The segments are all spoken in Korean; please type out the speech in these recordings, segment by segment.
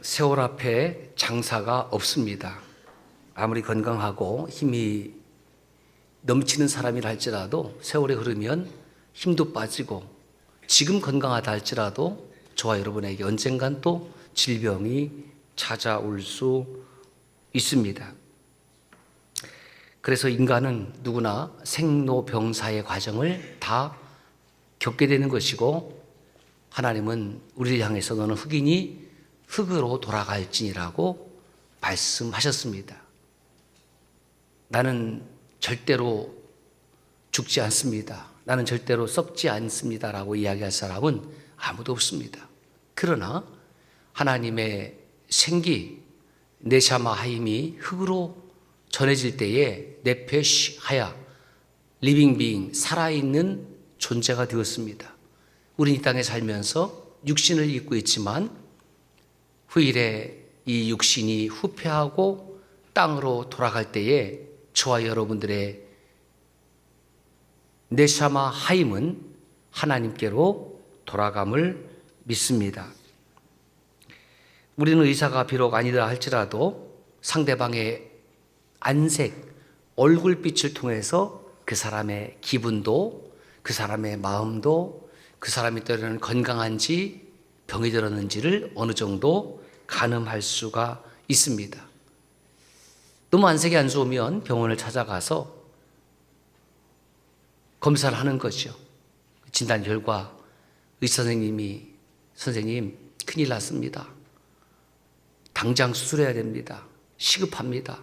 세월 앞에 장사가 없습니다. 아무리 건강하고 힘이 넘치는 사람이라 할지라도 세월이 흐르면 힘도 빠지고 지금 건강하다 할지라도 저와 여러분에게 언젠간 또 질병이 찾아올 수 있습니다. 그래서 인간은 누구나 생로병사의 과정을 다 겪게 되는 것이고 하나님은 우리를 향해서 너는 흑인이 흙으로 돌아갈지니라고 말씀하셨습니다. 나는 절대로 죽지 않습니다. 나는 절대로 썩지 않습니다라고 이야기할 사람은 아무도 없습니다. 그러나 하나님의 생기 네샤마 하임이 흙으로 전해질 때에 네페시 하야 리빙 비잉 살아있는 존재가 되었습니다. 우리는 이 땅에 살면서 육신을 입고 있지만 후일에 이 육신이 후퇴하고 땅으로 돌아갈 때에 저와 여러분들의 네샤마 하임은 하나님께로 돌아감을 믿습니다. 우리는 의사가 비록 아니다 할지라도 상대방의 안색, 얼굴빛을 통해서 그 사람의 기분도, 그 사람의 마음도, 그 사람이 때로는 건강한지 병이 들었는지를 어느 정도 가늠할 수가 있습니다. 너무 안색이 안 좋으면 병원을 찾아가서 검사를 하는 거죠. 진단 결과 의사 선생님이 선생님 큰일 났습니다. 당장 수술해야 됩니다. 시급합니다.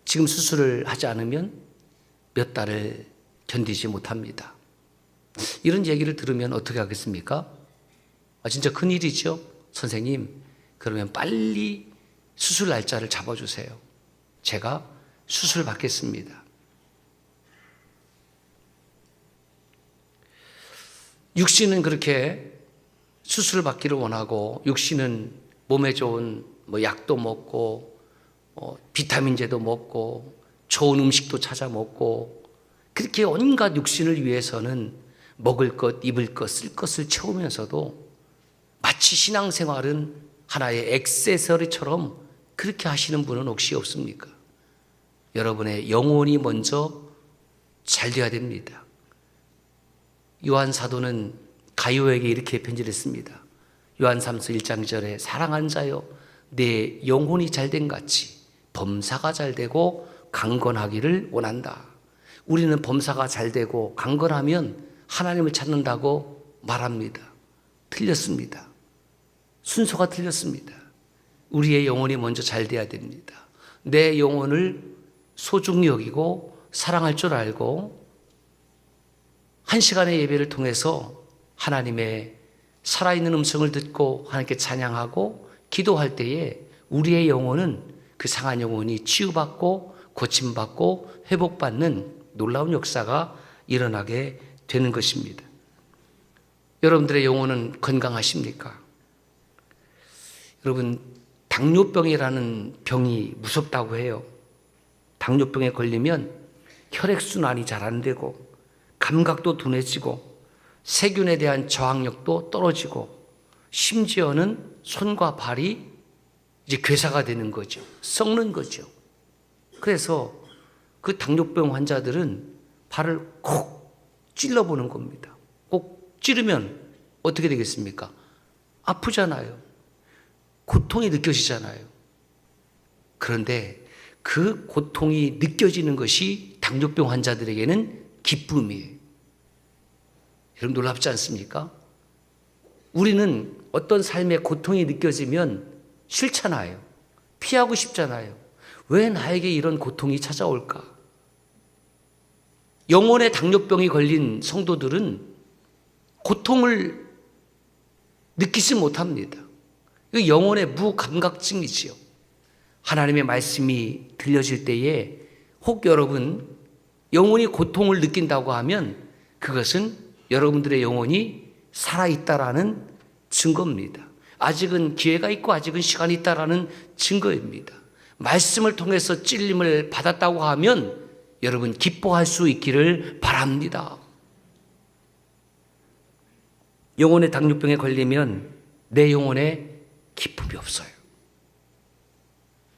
지금 수술을 하지 않으면 몇 달을 견디지 못합니다. 이런 얘기를 들으면 어떻게 하겠습니까? 진짜 큰일이죠. 선생님, 그러면 빨리 수술 날짜를 잡아주세요. 제가 수술 받겠습니다. 육신은 그렇게 수술을 받기를 원하고 육신은 몸에 좋은 약도 먹고 비타민제도 먹고 좋은 음식도 찾아 먹고 그렇게 온갖 육신을 위해서는 먹을 것, 입을 것, 쓸 것을 채우면서도 마치 신앙생활은 하나의 액세서리처럼 그렇게 하시는 분은 혹시 없습니까? 여러분의 영혼이 먼저 잘 돼야 됩니다. 요한 사도는 가요에게 이렇게 편지를 했습니다. 요한 3서 1장 2절에 사랑하는 자여 내 영혼이 잘된 같이 범사가 잘되고 강건하기를 원한다. 우리는 범사가 잘되고 강건하면 하나님을 찾는다고 말합니다. 틀렸습니다. 순서가 틀렸습니다. 우리의 영혼이 먼저 잘 돼야 됩니다. 내 영혼을 소중히 여기고 사랑할 줄 알고 한 시간의 예배를 통해서 하나님의 살아있는 음성을 듣고 하나님께 찬양하고 기도할 때에 우리의 영혼은 그 상한 영혼이 치유받고 고침받고 회복받는 놀라운 역사가 일어나게 되는 것입니다. 여러분들의 영혼은 건강하십니까? 여러분, 당뇨병이라는 병이 무섭다고 해요. 당뇨병에 걸리면 혈액순환이 잘 안 되고 감각도 둔해지고 세균에 대한 저항력도 떨어지고 심지어는 손과 발이 이제 괴사가 되는 거죠. 썩는 거죠. 그래서 그 당뇨병 환자들은 발을 콕 찔러보는 겁니다. 꼭 찌르면 어떻게 되겠습니까? 아프잖아요. 고통이 느껴지잖아요. 그런데 그 고통이 느껴지는 것이 당뇨병 환자들에게는 기쁨이에요. 여러분 놀랍지 않습니까? 우리는 어떤 삶의 고통이 느껴지면 싫잖아요. 피하고 싶잖아요. 왜 나에게 이런 고통이 찾아올까? 영혼의 당뇨병이 걸린 성도들은 고통을 느끼지 못합니다. 이 영혼의 무감각증이지요. 하나님의 말씀이 들려질 때에 혹 여러분 영혼이 고통을 느낀다고 하면 그것은 여러분들의 영혼이 살아있다라는 증거입니다. 아직은 기회가 있고 아직은 시간이 있다라는 증거입니다. 말씀을 통해서 찔림을 받았다고 하면 여러분 기뻐할 수 있기를 바랍니다. 영혼의 당뇨병에 걸리면 내 영혼에 기쁨 기쁨이 없어요.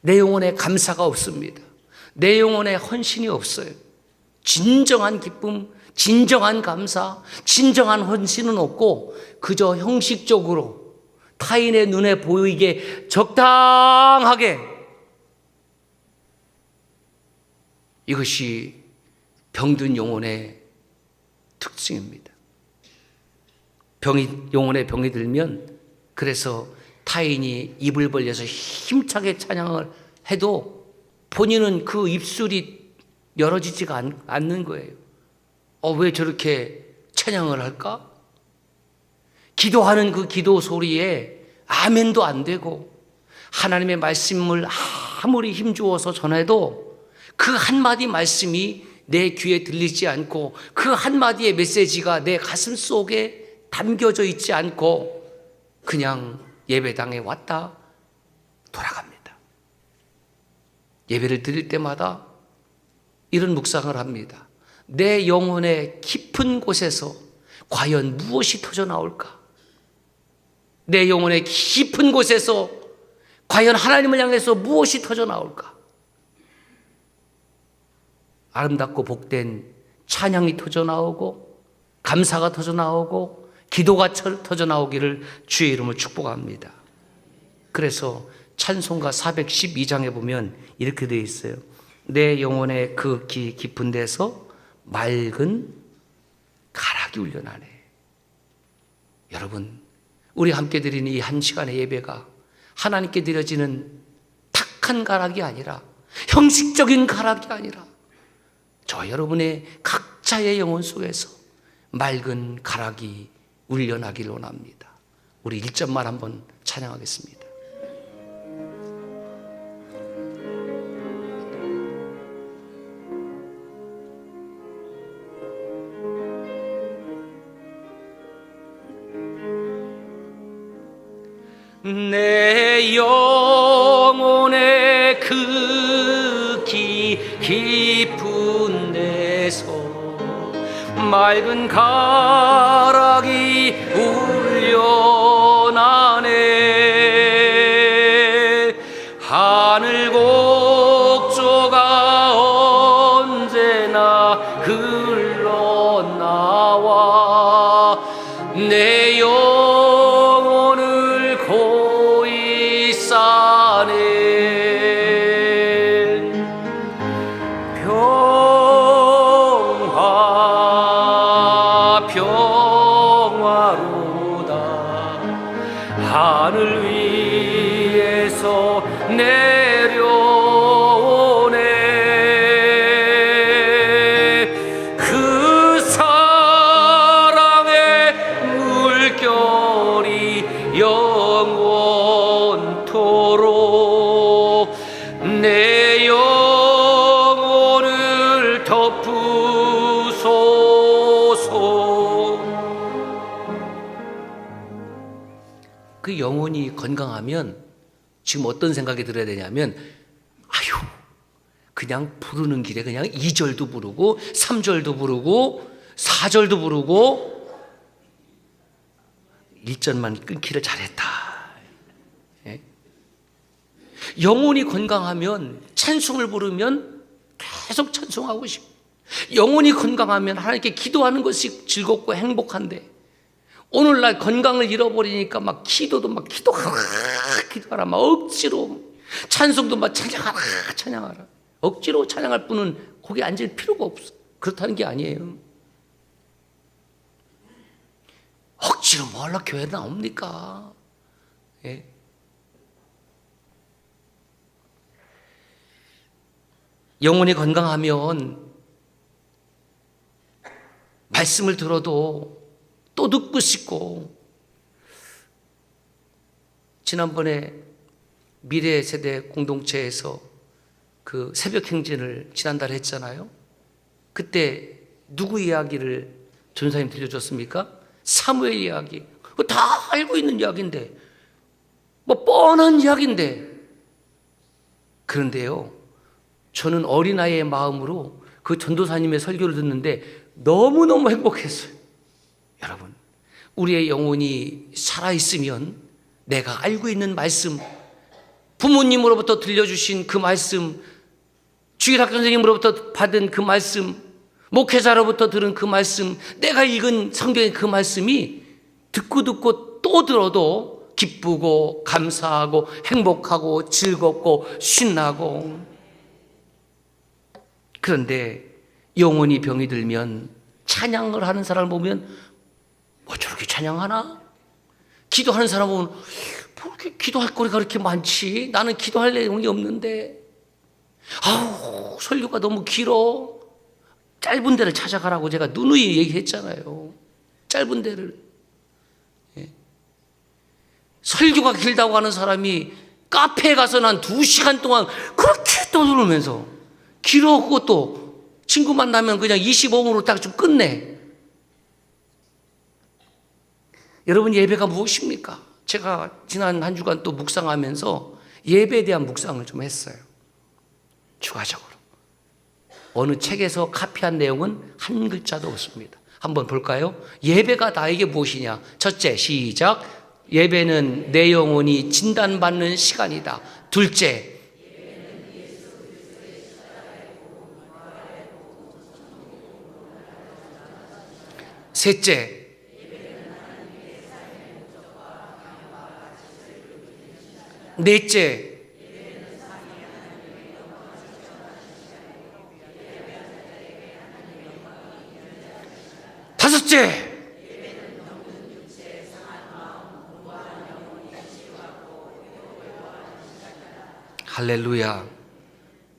내 영혼에 감사가 없습니다. 내 영혼에 헌신이 없어요. 진정한 기쁨, 진정한 감사, 진정한 헌신은 없고 그저 형식적으로 타인의 눈에 보이게 적당하게, 이것이 병든 영혼의 특징입니다. 영혼에 병이 들면, 그래서 타인이 입을 벌려서 힘차게 찬양을 해도 본인은 그 입술이 열어지지가 않는 거예요. 왜 저렇게 찬양을 할까? 기도하는 그 기도 소리에 아멘도 안 되고, 하나님의 말씀을 아무리 힘주어서 전해도 그 한마디 말씀이 내 귀에 들리지 않고, 그 한마디의 메시지가 내 가슴 속에 담겨져 있지 않고 그냥 예배당에 왔다 돌아갑니다. 예배를 드릴 때마다 이런 묵상을 합니다. 내 영혼의 깊은 곳에서 과연 무엇이 터져나올까? 내 영혼의 깊은 곳에서 과연 하나님을 향해서 무엇이 터져나올까? 아름답고 복된 찬양이 터져나오고, 감사가 터져나오고, 기도가 터져나오기를 주의 이름으로 축복합니다. 그래서 찬송가 412장에 보면 이렇게 되어 있어요. 내 영혼의 그 깊은 데서 맑은 가락이 울려나네. 여러분, 우리 함께 드리는 이 한 시간의 예배가 하나님께 드려지는 탁한 가락이 아니라, 형식적인 가락이 아니라, 저 여러분의 각자의 영혼 속에서 맑은 가락이 울려나기를 원합니다. 우리 1절만 한번 찬양하겠습니다. 내 영혼의 그 깊은 데서 맑은 가락이 울려나네. 하늘 곡조가 언제나 흘러나와 내 영혼을 고이 싸네. 하늘 위에서 내려오네. 그 사랑의 물결이 영원토록 내 영혼을 덮으소서. 그 영혼이 건강하면 지금 어떤 생각이 들어야 되냐면, 그냥 부르는 길에 그냥 2절도 부르고 3절도 부르고 4절도 부르고 1절만 끊기를 잘했다. 예? 영혼이 건강하면 찬송을 부르면 계속 찬송하고 싶어. 영혼이 건강하면 하나님께 기도하는 것이 즐겁고 행복한데, 오늘날 건강을 잃어버리니까 막 기도도 막 기도하라 막 억지로, 찬송도 막 찬양하라 억지로 찬양할 뿐은 거기 앉을 필요가 없어. 그렇다는 게 아니에요. 억지로 뭐 하려고 교회 나옵니까? 예? 영혼이 건강하면 말씀을 들어도 또 듣고 싶고, 지난번에 미래 세대 공동체에서 그 새벽 행진을 지난달에 했잖아요. 그때 누구 이야기를 전사님 들려줬습니까? 사무엘 이야기. 그거 다 알고 있는 이야기인데, 뭐 뻔한 이야기인데, 그런데요, 저는 어린아이의 마음으로 그 전도사님의 설교를 듣는데 너무너무 행복했어요. 여러분, 우리의 영혼이 살아있으면 내가 알고 있는 말씀, 부모님으로부터 들려주신 그 말씀, 주일학교 선생님으로부터 받은 그 말씀, 목회자로부터 들은 그 말씀, 내가 읽은 성경의 그 말씀이 듣고 또 들어도 기쁘고 감사하고 행복하고 즐겁고 신나고. 그런데 영혼이 병이 들면 찬양을 하는 사람을 보면 뭐 저렇게 찬양하나? 기도하는 사람 보면 뭐 이렇게 기도할 거리가 그렇게 많지? 나는 기도할 내용이 없는데. 아우, 설교가 너무 길어. 짧은 데를 찾아가라고 제가 누누이 얘기했잖아요. 짧은 데를. 예. 설교가 길다고 하는 사람이 카페에 가서 난 2시간 동안 그렇게 떠들면서 길어. 그것도 친구 만나면 그냥 25분으로 딱 좀 끝내. 여러분, 예배가 무엇입니까? 제가 지난 한 주간 또 묵상하면서 예배에 대한 묵상을 좀 했어요. 추가적으로. 어느 책에서 카피한 내용은 한 글자도 없습니다. 한번 볼까요? 예배가 나에게 무엇이냐? 첫째, 시작. 예배는 내 영혼이 진단받는 시간이다. 둘째, 셋째, 넷째, 다섯째, 할렐루야.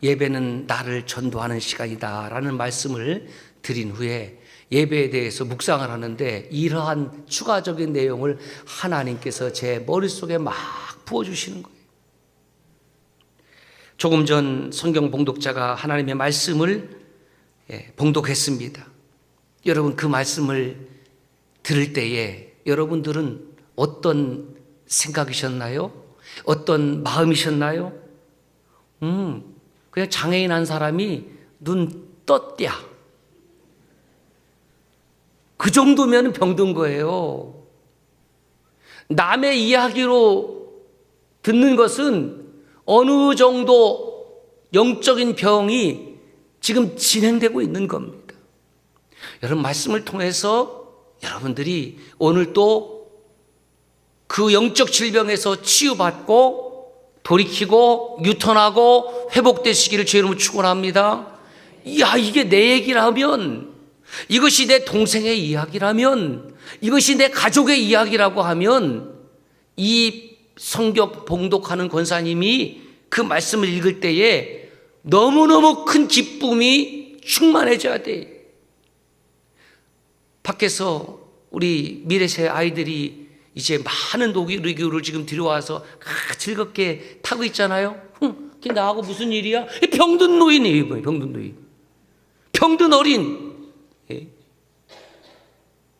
예배는 나를 전도하는 시간이다 라는 말씀을 드린 후에 예배에 대해서 묵상을 하는데 이러한 추가적인 내용을 하나님께서 제 머릿속에 막 부어주시는 거예요. 조금 전 성경 봉독자가 하나님의 말씀을 봉독했습니다. 여러분, 그 말씀을 들을 때에 여러분들은 어떤 생각이셨나요? 어떤 마음이셨나요? 그냥 장애인 한 사람이 눈 떴대야. 그 정도면 병든 거예요. 남의 이야기로 듣는 것은 어느 정도 영적인 병이 지금 진행되고 있는 겁니다. 여러분, 말씀을 통해서 여러분들이 오늘 또 그 영적 질병에서 치유받고 돌이키고 유턴하고 회복되시기를 주 이름으로 축원합니다. 야, 이게 내 얘기라면, 이것이 내 동생의 이야기라면, 이것이 내 가족의 이야기라고 하면 이 성경 봉독하는 권사님이 그 말씀을 읽을 때에 너무너무 큰 기쁨이 충만해져야 돼. 밖에서 우리 미래세 아이들이 이제 많은 놀이기구를 지금 들여와서 즐겁게 타고 있잖아요. 그게 나하고 무슨 일이야? 병든 노인이에요. 병든 노인, 병든 어린.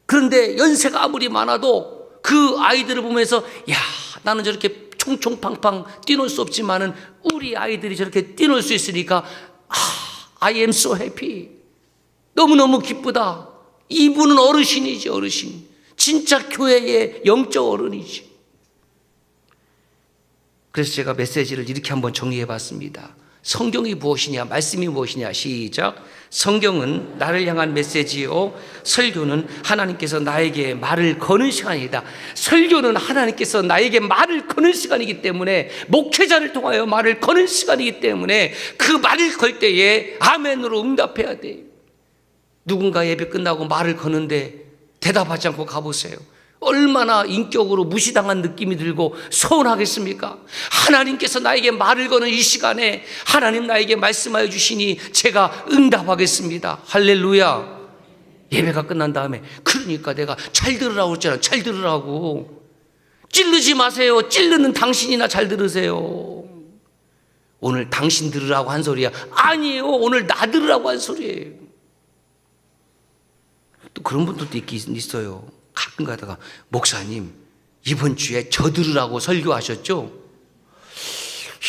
그런데 연세가 아무리 많아도 그 아이들을 보면서 야, 나는 저렇게 총총팡팡 뛰놀 수 없지만은 우리 아이들이 저렇게 뛰놀 수 있으니까 I am so happy. 너무너무 기쁘다. 이분은 어르신이지, 어르신. 진짜 교회의 영적 어른이지. 그래서 제가 메시지를 이렇게 한번 정리해 봤습니다. 성경이 무엇이냐, 말씀이 무엇이냐. 시작. 성경은 나를 향한 메시지요, 설교는 하나님께서 나에게 말을 거는 시간이다. 설교는 하나님께서 나에게 말을 거는 시간이기 때문에, 목회자를 통하여 말을 거는 시간이기 때문에 그 말을 걸 때에 아멘으로 응답해야 돼. 누군가 예배 끝나고 말을 거는데 대답하지 않고 가보세요. 얼마나 인격으로 무시당한 느낌이 들고 서운하겠습니까? 하나님께서 나에게 말을 거는 이 시간에 하나님 나에게 말씀하여 주시니 제가 응답하겠습니다. 할렐루야. 예배가 끝난 다음에 그러니까 내가 잘 들으라고 했잖아. 잘 들으라고. 찌르지 마세요. 찌르는 당신이나 잘 들으세요. 오늘 당신 들으라고 한 소리야. 아니에요. 오늘 나 들으라고 한 소리예요. 또 그런 분들도 있긴 있어요. 가끔 가다가 목사님 이번 주에 저 들으라고 설교하셨죠?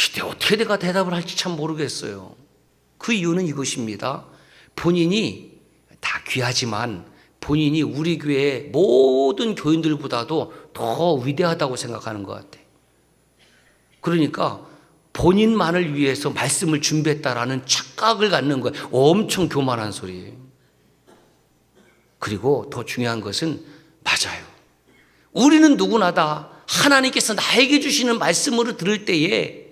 이때 어떻게 내가 대답을 할지 참 모르겠어요. 그 이유는 이것입니다. 본인이 다 귀하지만 본인이 우리 교회 모든 교인들보다도 더 위대하다고 생각하는 것 같아. 그러니까 본인만을 위해서 말씀을 준비했다라는 착각을 갖는 거예요. 엄청 교만한 소리예요. 그리고 더 중요한 것은 맞아요. 우리는 누구나 다 하나님께서 나에게 주시는 말씀으로 들을 때에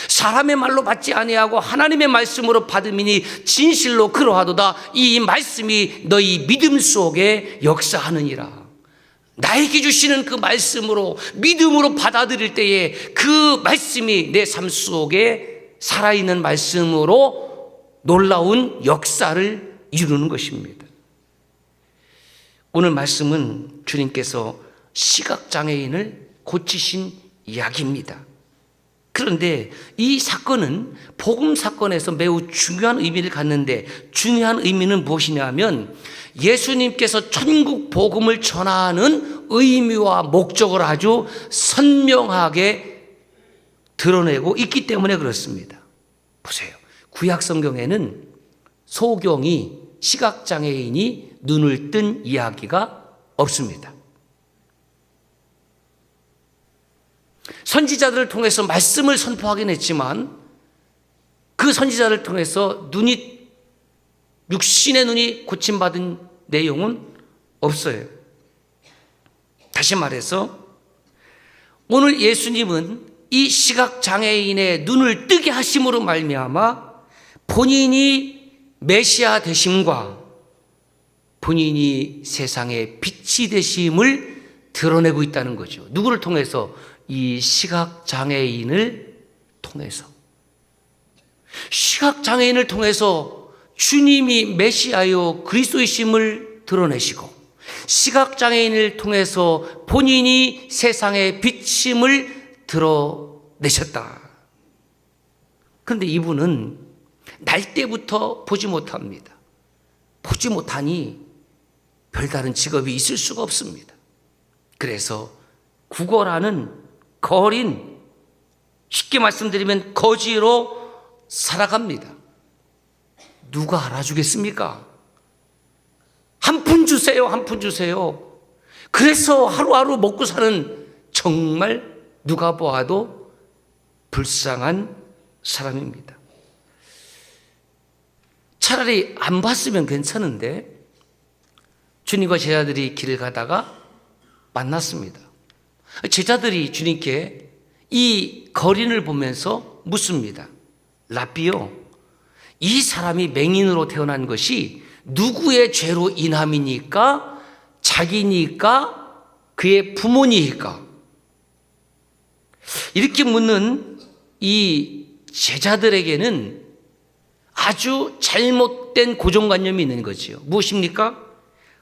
사람의 말로 받지 아니하고 하나님의 말씀으로 받음이니 진실로 그러하도다. 이 말씀이 너희 믿음 속에 역사하느니라. 나에게 주시는 그 말씀으로 믿음으로 받아들일 때에 그 말씀이 내 삶 속에 살아있는 말씀으로 놀라운 역사를 이루는 것입니다. 오늘 말씀은 주님께서 시각장애인을 고치신 이야기입니다. 그런데 이 사건은 복음 사건에서 매우 중요한 의미를 갖는데, 중요한 의미는 무엇이냐면 예수님께서 천국 복음을 전하는 의미와 목적을 아주 선명하게 드러내고 있기 때문에 그렇습니다. 보세요. 구약 성경에는 소경이 시각장애인이 눈을 뜬 이야기가 없습니다. 선지자들을 통해서 말씀을 선포하긴 했지만 그 선지자를 통해서 육신의 눈이 고침받은 내용은 없어요. 다시 말해서 오늘 예수님은 이 시각장애인의 눈을 뜨게 하심으로 말미암아 본인이 메시아 되심과 본인이 세상의 빛이 되심을 드러내고 있다는 거죠. 누구를 통해서? 이 시각장애인을 통해서. 시각장애인을 통해서 주님이 메시아요 그리스도이심을 드러내시고, 시각장애인을 통해서 본인이 세상의 빛임을 드러내셨다. 그런데 이분은 날 때부터 보지 못합니다. 보지 못하니 별다른 직업이 있을 수가 없습니다. 그래서 구걸하는 거린, 쉽게 말씀드리면 거지로 살아갑니다. 누가 알아주겠습니까? 한 푼 주세요, 한 푼 주세요. 그래서 하루하루 먹고 사는 정말 누가 보아도 불쌍한 사람입니다. 차라리 안 봤으면 괜찮은데 주님과 제자들이 길을 가다가 만났습니다. 제자들이 주님께 이 거린을 보면서 묻습니다. 랍비요, 이 사람이 맹인으로 태어난 것이 누구의 죄로 인함이니까? 자기니까? 그의 부모니까? 이렇게 묻는 이 제자들에게는 아주 잘못된 고정관념이 있는 거지요. 무엇입니까?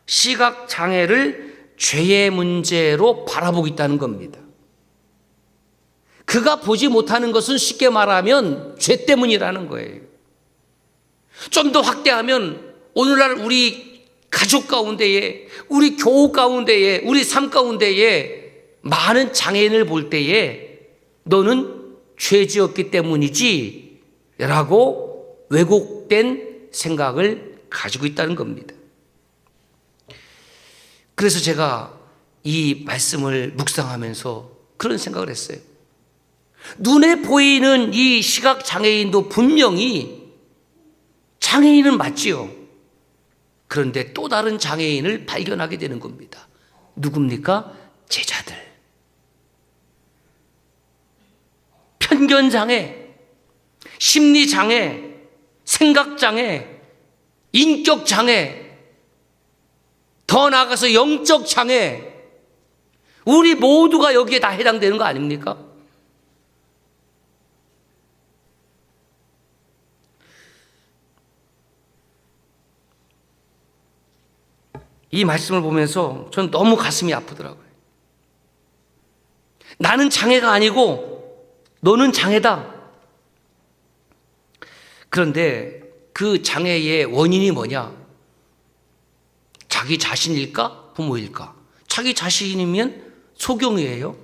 시각장애를 죄의 문제로 바라보고 있다는 겁니다. 그가 보지 못하는 것은 쉽게 말하면 죄 때문이라는 거예요. 좀 더 확대하면 오늘날 우리 가족 가운데에, 우리 교우 가운데에, 우리 삶 가운데에 많은 장애인을 볼 때에 너는 죄지었기 때문이지 라고 왜곡된 생각을 가지고 있다는 겁니다. 그래서 제가 이 말씀을 묵상하면서 그런 생각을 했어요. 눈에 보이는 이 시각장애인도 분명히 장애인은 맞지요. 그런데 또 다른 장애인을 발견하게 되는 겁니다. 누굽니까? 제자들. 편견장애, 심리장애, 생각장애, 인격장애, 더 나아가서 영적 장애, 우리 모두가 여기에 다 해당되는 거 아닙니까? 이 말씀을 보면서 저는 너무 가슴이 아프더라고요. 나는 장애가 아니고 너는 장애다. 그런데 그 장애의 원인이 뭐냐? 자기 자신일까? 부모일까? 자기 자신이면 소경이에요.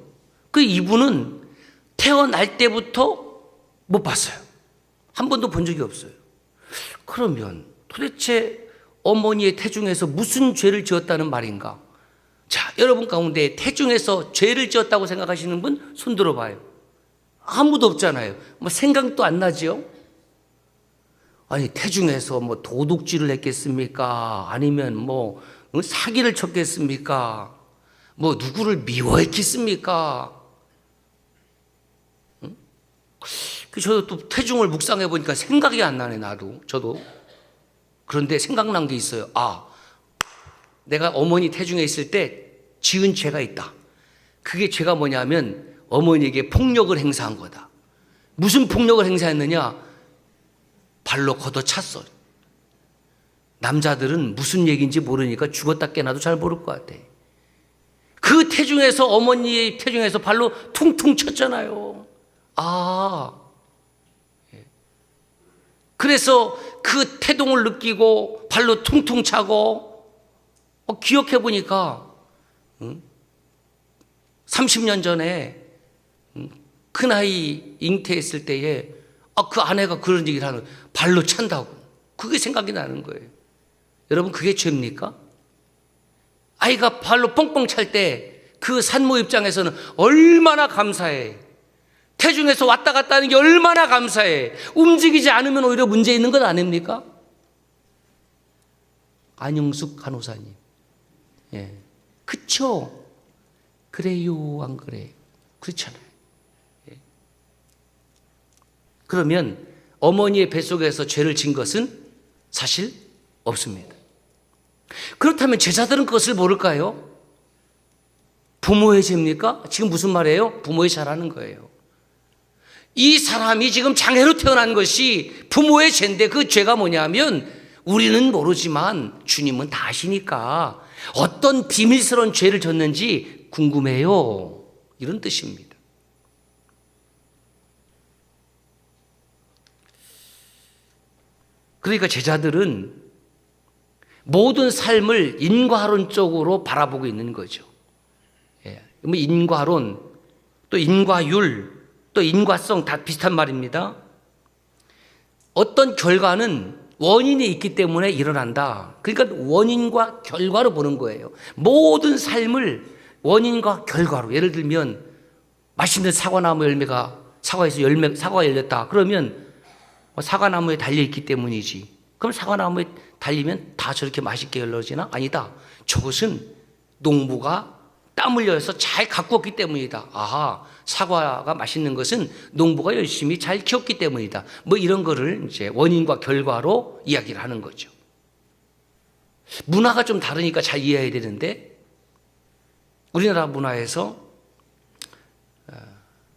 그 이분은 태어날 때부터 못 봤어요. 한 번도 본 적이 없어요. 그러면 도대체 어머니의 태중에서 무슨 죄를 지었다는 말인가? 자, 여러분 가운데 태중에서 죄를 지었다고 생각하시는 분 손 들어봐요. 아무도 없잖아요. 뭐 생각도 안 나지요? 아니, 태중에서 뭐 도둑질을 했겠습니까? 아니면 뭐 사기를 쳤겠습니까? 뭐 누구를 미워했겠습니까? 저도 또 태중을 묵상해 보니까 생각이 안 나네, 저도. 그런데 생각난 게 있어요. 아, 내가 어머니 태중에 있을 때 지은 죄가 있다. 그게 죄가 뭐냐면 어머니에게 폭력을 행사한 거다. 무슨 폭력을 행사했느냐? 발로 걷어찼어. 남자들은 무슨 얘기인지 모르니까 죽었다 깨나도 잘 모를 것 같아. 그 태중에서, 어머니의 태중에서 발로 퉁퉁 쳤잖아요. 아, 그래서 그 태동을 느끼고 발로 퉁퉁 차고, 기억해 보니까 30년 전에 큰아이 잉태했을 때에 그 아내가 그런 얘기를 하는, 발로 찬다고. 그게 생각이 나는 거예요. 여러분, 그게 죄입니까? 아이가 발로 뻥뻥 찰 때 그 산모 입장에서는 얼마나 감사해. 태중에서 왔다 갔다 하는 게 얼마나 감사해. 움직이지 않으면 오히려 문제 있는 것 아닙니까? 안영숙 간호사님. 예. 그쵸? 그래요, 안 그래요? 그렇잖아요. 예. 그러면 어머니의 뱃속에서 죄를 진 것은 사실 없습니다. 그렇다면 제자들은 그것을 모를까요? 부모의 죄입니까? 지금 무슨 말이에요? 부모의 죄라는 거예요. 이 사람이 지금 장애로 태어난 것이 부모의 죄인데, 그 죄가 뭐냐면 우리는 모르지만 주님은 다 아시니까 어떤 비밀스러운 죄를 졌는지 궁금해요. 이런 뜻입니다. 그러니까 제자들은 모든 삶을 인과론적으로 바라보고 있는 거죠. 뭐 인과론, 또 인과율, 또 인과성 다 비슷한 말입니다. 어떤 결과는 원인이 있기 때문에 일어난다. 그러니까 원인과 결과로 보는 거예요. 모든 삶을 원인과 결과로. 예를 들면 맛있는 사과나무 열매가, 사과가 열렸다. 그러면 사과나무에 달려있기 때문이지. 그럼 사과나무에 달리면 다 저렇게 맛있게 열려지나? 아니다. 저것은 농부가 땀 흘려서 잘 가꾸었기 때문이다. 아하, 사과가 맛있는 것은 농부가 열심히 잘 키웠기 때문이다. 뭐 이런 거를 이제 원인과 결과로 이야기를 하는 거죠. 문화가 좀 다르니까 잘 이해해야 되는데, 우리나라 문화에서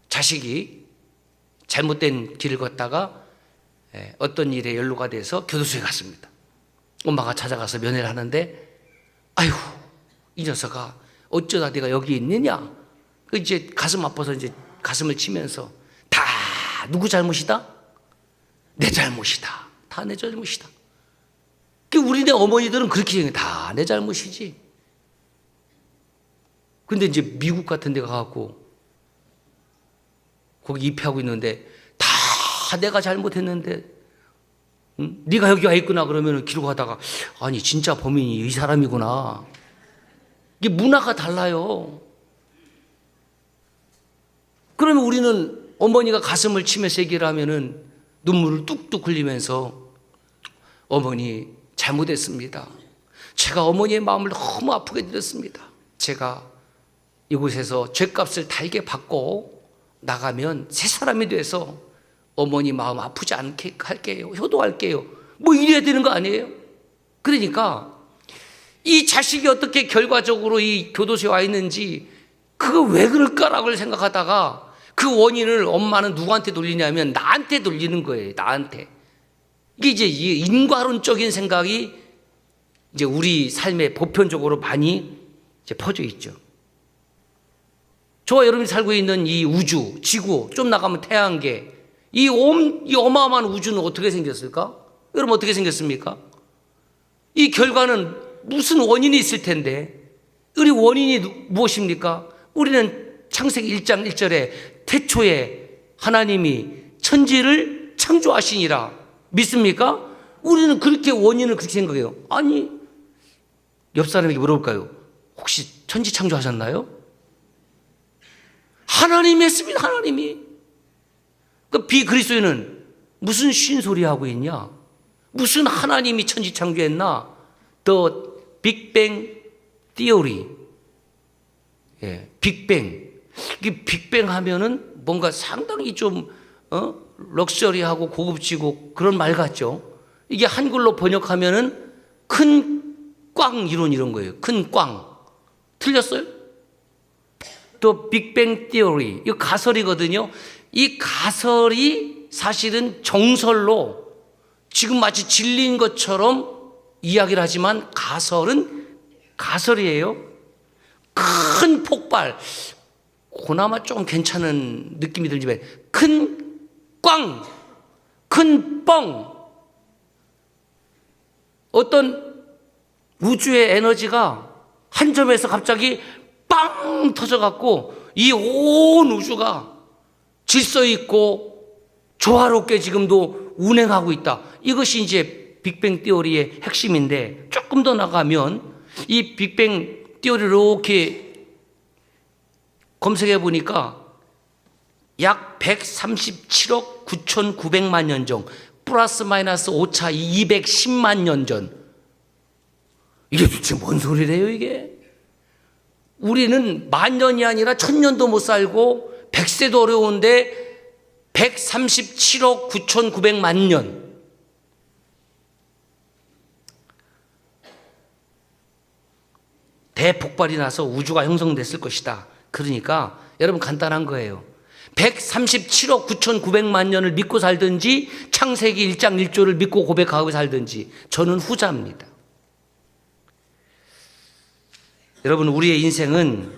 자식이 잘못된 길을 걷다가 어떤 일에 연루가 돼서 교도소에 갔습니다. 엄마가 찾아가서 면회를 하는데, 아이고, 이 녀석아 어쩌다 네가 여기 있느냐? 이제 가슴 아파서 이제 가슴을 치면서, 다 누구 잘못이다? 내 잘못이다. 다 내 잘못이다. 우리네 어머니들은 그렇게 생각해. 다 내 잘못이지. 근데 이제 미국 같은 데 가갖고 거기 입회하고 있는데, 다 내가 잘못했는데, 응? 네가 여기 와 있구나 그러면 길고 가다가, 아니 진짜 범인이 이 사람이구나. 이게 문화가 달라요. 그러면 우리는 어머니가 가슴을 치면서 얘기를 하면은 눈물을 뚝뚝 흘리면서, 어머니 잘못했습니다. 제가 어머니의 마음을 너무 아프게 드렸습니다. 제가 이곳에서 죗값을 달게 받고 나가면 새 사람이 돼서 어머니 마음 아프지 않게 할게요. 효도할게요. 뭐 이래야 되는 거 아니에요? 그러니까 이 자식이 어떻게 결과적으로 이 교도소에 와 있는지, 그거 왜 그럴까라고 생각하다가 그 원인을 엄마는 누구한테 돌리냐면 나한테 돌리는 거예요. 나한테. 이게 이제 인과론적인 생각이 이제 우리 삶에 보편적으로 많이 이제 퍼져 있죠. 저와 여러분이 살고 있는 이 우주, 지구, 좀 나가면 태양계, 이 어마어마한 우주는 어떻게 생겼을까? 여러분 어떻게 생겼습니까? 이 결과는 무슨 원인이 있을 텐데, 우리 원인이 무엇입니까? 우리는 창세기 1장 1절에 태초에 하나님이 천지를 창조하시니라. 믿습니까? 우리는 그렇게 원인을 그렇게 생각해요. 아니, 옆 사람에게 물어볼까요? 혹시 천지창조하셨나요? 하나님이 했습니다. 하나님이. 그 비그리스도인은 무슨 쉰소리 하고 있냐? 무슨 하나님이 천지창조했나? The Big Bang Theory. 예, 빅뱅. 이게 빅뱅 하면은 뭔가 상당히 좀 럭셔리하고 고급지고 그런 말 같죠. 이게 한글로 번역하면은 큰 꽝 이런 거예요. 큰 꽝. 틀렸어요? 또 빅뱅 티어리. 이거 가설이거든요. 이 가설이 사실은 정설로 지금 마치 진리인 것처럼 이야기를 하지만 가설은 가설이에요. 큰 폭발. 그나마 좀 괜찮은 느낌이 들지만 큰 꽝, 큰 뻥. 어떤 우주의 에너지가 한 점에서 갑자기 빵 터져갖고 이 온 우주가 질서 있고 조화롭게 지금도 운행하고 있다. 이것이 이제 빅뱅 티오리의 핵심인데, 조금 더 나가면 이 빅뱅 티오리를 이렇게 검색해 보니까 약 137억 9,900만 년 전, 플러스 마이너스 오차 210만 년 전. 이게 도대체 뭔 소리래요, 이게? 우리는 만 년이 아니라 1000년도 못 살고 100세도 어려운데 137억 9,900만 년. 대폭발이 나서 우주가 형성됐을 것이다. 그러니까 여러분 간단한 거예요. 137억 9,900만 년을 믿고 살든지 창세기 1장 1조를 믿고 고백하고 살든지 저는 후자입니다. 여러분, 우리의 인생은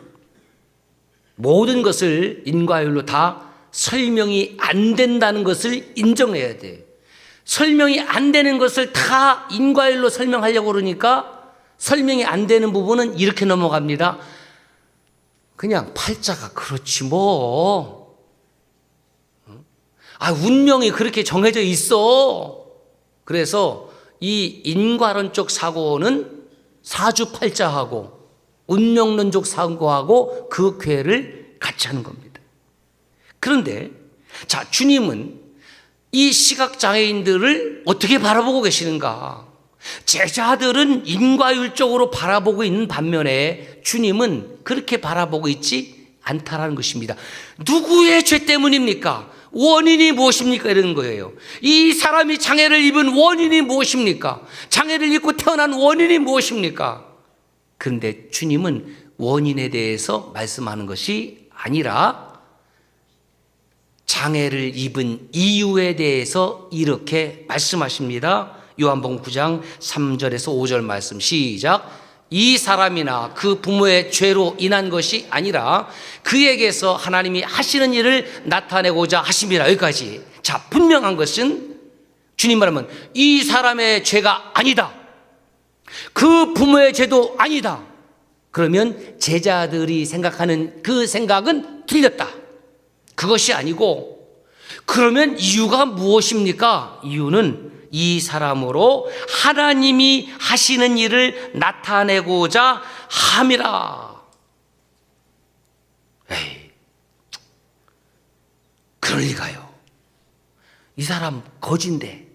모든 것을 인과율로 다 설명이 안 된다는 것을 인정해야 돼요. 설명이 안 되는 것을 다 인과율로 설명하려고 그러니까 설명이 안 되는 부분은 이렇게 넘어갑니다. 그냥 팔자가 그렇지 뭐. 운명이 그렇게 정해져 있어. 그래서 이 인과론적 사고는 사주팔자하고 운명론적 사고하고 그 궤를 같이 하는 겁니다. 그런데 자, 주님은 이 시각장애인들을 어떻게 바라보고 계시는가? 제자들은 인과율적으로 바라보고 있는 반면에 주님은 그렇게 바라보고 있지 않다라는 것입니다. 누구의 죄 때문입니까? 원인이 무엇입니까? 이러는 거예요. 이 사람이 장애를 입은 원인이 무엇입니까? 장애를 입고 태어난 원인이 무엇입니까? 그런데 주님은 원인에 대해서 말씀하는 것이 아니라 장애를 입은 이유에 대해서 이렇게 말씀하십니다. 요한복음 9장 3절에서 5절 말씀 시작. 이 사람이나 그 부모의 죄로 인한 것이 아니라 그에게서 하나님이 하시는 일을 나타내고자 하심이라. 여기까지. 자, 분명한 것은 주님 말하면 이 사람의 죄가 아니다. 그 부모의 죄도 아니다. 그러면 제자들이 생각하는 그 생각은 틀렸다. 그것이 아니고, 그러면 이유가 무엇입니까? 이유는 이 사람으로 하나님이 하시는 일을 나타내고자 함이라. 에이, 그럴 리가요. 이 사람 거지인데,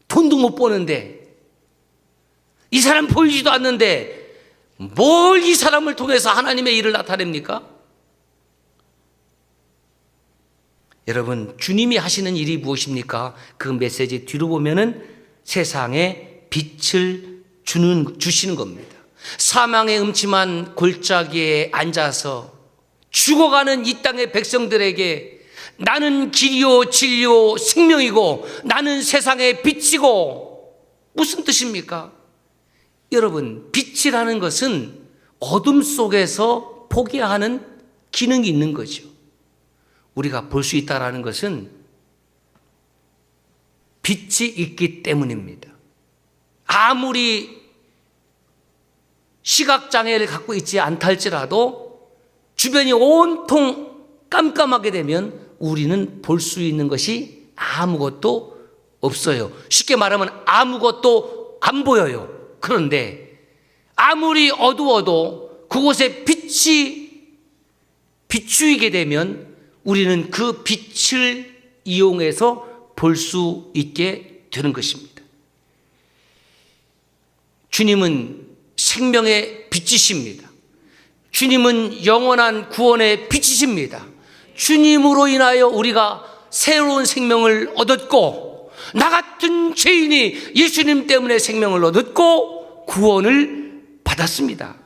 돈도 못 버는데, 이 사람 보이지도 않는데 뭘 이 사람을 통해서 하나님의 일을 나타냅니까? 여러분, 주님이 하시는 일이 무엇입니까? 그 메시지 뒤로 보면은 세상에 빛을 주시는 겁니다. 사망의 음침한 골짜기에 앉아서 죽어가는 이 땅의 백성들에게 나는 길이요 진리요 생명이고 나는 세상의 빛이고, 무슨 뜻입니까? 여러분, 빛이라는 것은 어둠 속에서 보게 하는 기능이 있는 거죠. 우리가 볼 수 있다는 것은 빛이 있기 때문입니다. 아무리 시각장애를 갖고 있지 않다 할지라도 주변이 온통 깜깜하게 되면 우리는 볼 수 있는 것이 아무것도 없어요. 쉽게 말하면 아무것도 안 보여요. 그런데 아무리 어두워도 그곳에 빛이 비추이게 되면 우리는 그 빛을 이용해서 볼 수 있게 되는 것입니다. 주님은 생명의 빛이십니다. 주님은 영원한 구원의 빛이십니다. 주님으로 인하여 우리가 새로운 생명을 얻었고, 나 같은 죄인이 예수님 때문에 생명을 얻었고 구원을 받았습니다.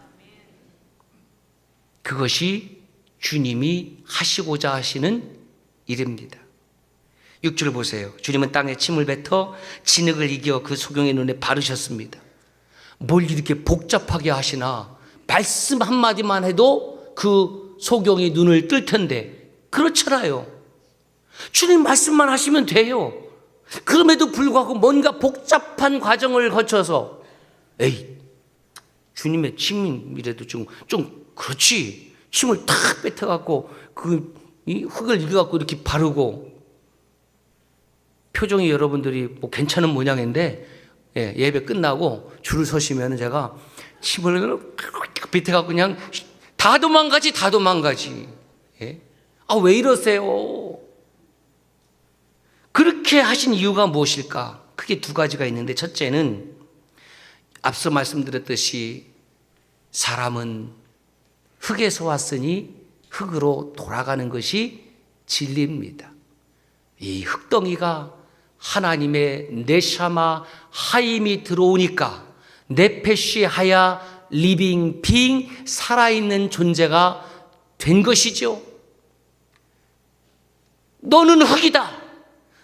그것이 주님이 하시고자 하시는 일입니다. 6절 보세요. 주님은 땅에 침을 뱉어 진흙을 이겨 그 소경의 눈에 바르셨습니다. 뭘 이렇게 복잡하게 하시나? 말씀 한마디만 해도 그 소경이 눈을 뜰 텐데 그렇잖아요. 주님 말씀만 하시면 돼요. 그럼에도 불구하고 뭔가 복잡한 과정을 거쳐서 주님의 침이라도 좀 그렇지. 침을 탁 뱉어갖고 이 흙을 이겨갖고 이렇게 바르고, 표정이 여러분들이 뭐 괜찮은 모양인데 예배 끝나고 줄을 서시면 제가 침을 뱉어갖고 그냥 다 도망가지. 왜 이러세요? 그렇게 하신 이유가 무엇일까? 크게 두 가지가 있는데, 첫째는 앞서 말씀드렸듯이 사람은 흙에서 왔으니 흙으로 돌아가는 것이 진리입니다. 이 흙덩이가 하나님의 네샤마 하임이 들어오니까 네페시 하야 리빙 빙 살아있는 존재가 된 것이죠. 너는 흙이다.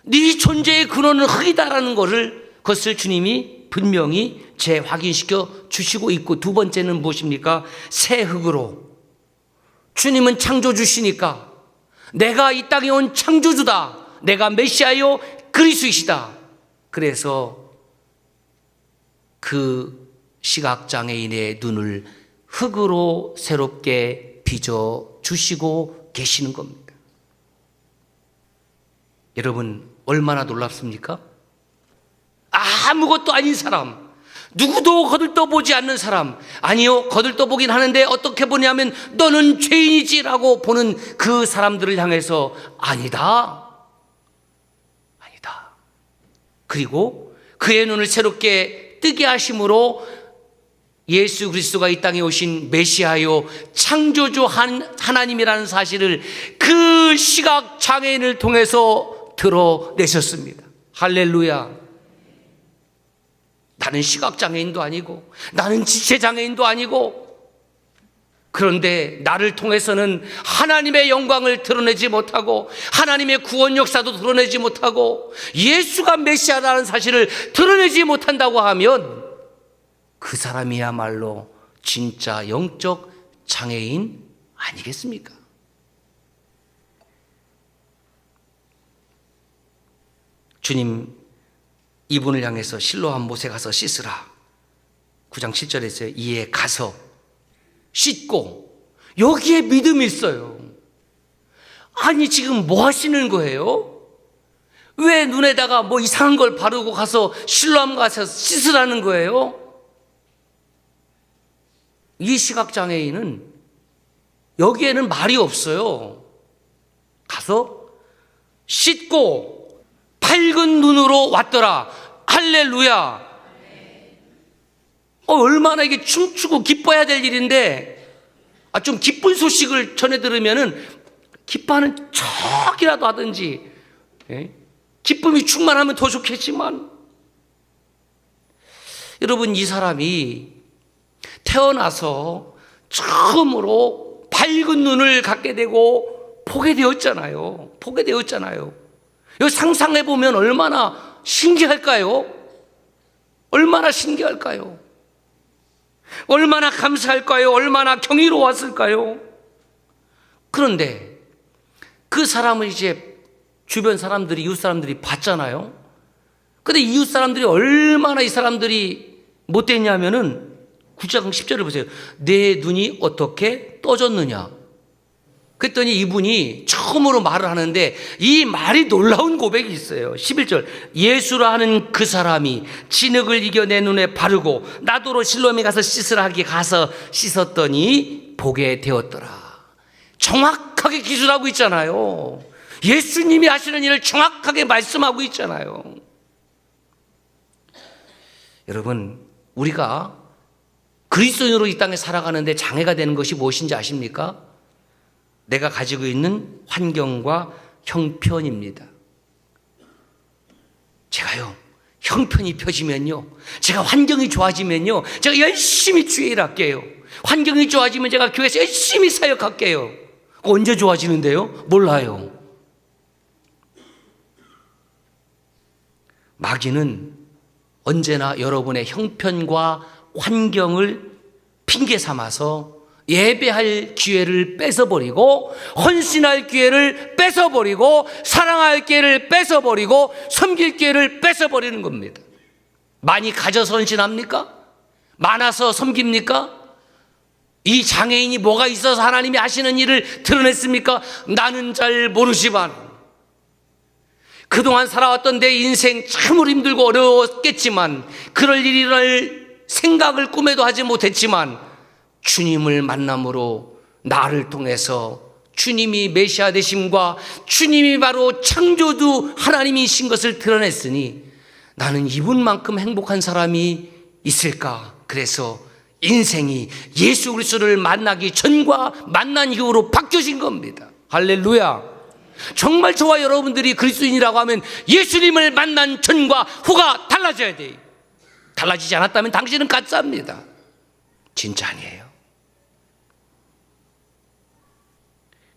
네 존재의 근원은 흙이다라는 것을 주님이 분명히 재확인시켜 주시고 있고, 두 번째는 무엇입니까? 새 흙으로. 주님은 창조주시니까 내가 이 땅에 온 창조주다. 내가 메시아요 그리스도이시다. 그래서 그 시각장애인의 눈을 흙으로 새롭게 빚어주시고 계시는 겁니다. 여러분, 얼마나 놀랍습니까? 아무것도 아닌 사람, 누구도 거들떠보지 않는 사람, 아니요, 거들떠보긴 하는데 어떻게 보냐면 너는 죄인이지라고 보는 그 사람들을 향해서 아니다. 그리고 그의 눈을 새롭게 뜨게 하심으로 예수 그리스도가 이 땅에 오신 메시아요 창조주 하나님이라는 사실을 그 시각장애인을 통해서 드러내셨습니다. 할렐루야. 나는 시각장애인도 아니고 나는 지체장애인도 아니고, 그런데 나를 통해서는 하나님의 영광을 드러내지 못하고 하나님의 구원 역사도 드러내지 못하고 예수가 메시아라는 사실을 드러내지 못한다고 하면 그 사람이야말로 진짜 영적 장애인 아니겠습니까? 주님 이분을 향해서 실로암 못에 가서 씻으라. 9장 7절에 이에 가서 씻고, 여기에 믿음이 있어요. 아니 지금 뭐 하시는 거예요? 왜 눈에다가 뭐 이상한 걸 바르고 가서 실로암 가서 씻으라는 거예요? 이 시각장애인은 여기에는 말이 없어요. 가서 씻고 밝은 눈으로 왔더라. 할렐루야. 얼마나 이게 춤추고 기뻐해야 될 일인데, 좀 기쁜 소식을 전해 들으면은 기뻐하는 척이라도 하든지, 기쁨이 충만하면 더 좋겠지만, 여러분, 이 사람이 태어나서 처음으로 밝은 눈을 갖게 되고 보게 되었잖아요. 이거 상상해 보면 얼마나 신기할까요? 얼마나 감사할까요? 얼마나 경이로웠을까요? 그런데 그 사람을 이제 주변 사람들이, 이웃 사람들이 봤잖아요. 근데 이웃 사람들이 얼마나 이 사람들이 못됐냐면은 9장 10절을 보세요. 내 눈이 어떻게 떠졌느냐? 그랬더니 이분이 처음으로 말을 하는데 이 말이 놀라운 고백이 있어요. 11절 예수라 하는 그 사람이 진흙을 이겨 내 눈에 바르고 나더러 실로암에 가서 씻으라 하기에 가서 씻었더니 보게 되었더라. 정확하게 기술하고 있잖아요. 예수님이 하시는 일을 정확하게 말씀하고 있잖아요. 여러분, 우리가 그리스도인으로 이 땅에 살아가는데 장애가 되는 것이 무엇인지 아십니까? 내가 가지고 있는 환경과 형편입니다. 제가요, 형편이 펴지면요, 제가 환경이 좋아지면요, 제가 열심히 주의 일 할게요. 환경이 좋아지면 제가 교회에서 열심히 사역할게요. 언제 좋아지는데요? 몰라요. 마귀는 언제나 여러분의 형편과 환경을 핑계 삼아서 예배할 기회를 뺏어버리고, 헌신할 기회를 뺏어버리고, 사랑할 기회를 뺏어버리고, 섬길 기회를 뺏어버리는 겁니다. 많이 가져서 헌신합니까? 많아서 섬깁니까? 이 장애인이 뭐가 있어서 하나님이 하시는 일을 드러냈습니까? 나는 잘 모르지만 그동안 살아왔던 내 인생 참으로 힘들고 어려웠겠지만, 그럴 일이랄 생각을 꿈에도 하지 못했지만 주님을 만남으로 나를 통해서 주님이 메시아 되심과 주님이 바로 창조주 하나님이신 것을 드러냈으니 나는 이분만큼 행복한 사람이 있을까? 그래서 인생이 예수 그리스도를 만나기 전과 만난 이후로 바뀌어진 겁니다. 할렐루야. 정말 저와 여러분들이 그리스도인이라고 하면 예수님을 만난 전과 후가 달라져야 돼요. 달라지지 않았다면 당신은 가짜입니다. 진짜 아니에요.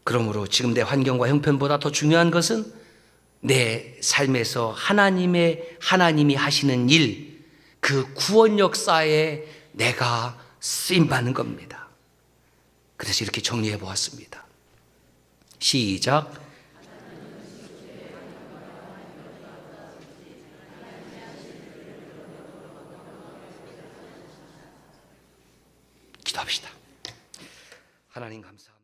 그러므로 지금 내 환경과 형편보다 더 중요한 것은 내 삶에서 하나님이 하시는 일, 그 구원 역사에 내가 쓰임받는 겁니다. 그래서 이렇게 정리해 보았습니다. 시작. 기도합시다. 하나님 감사합니다.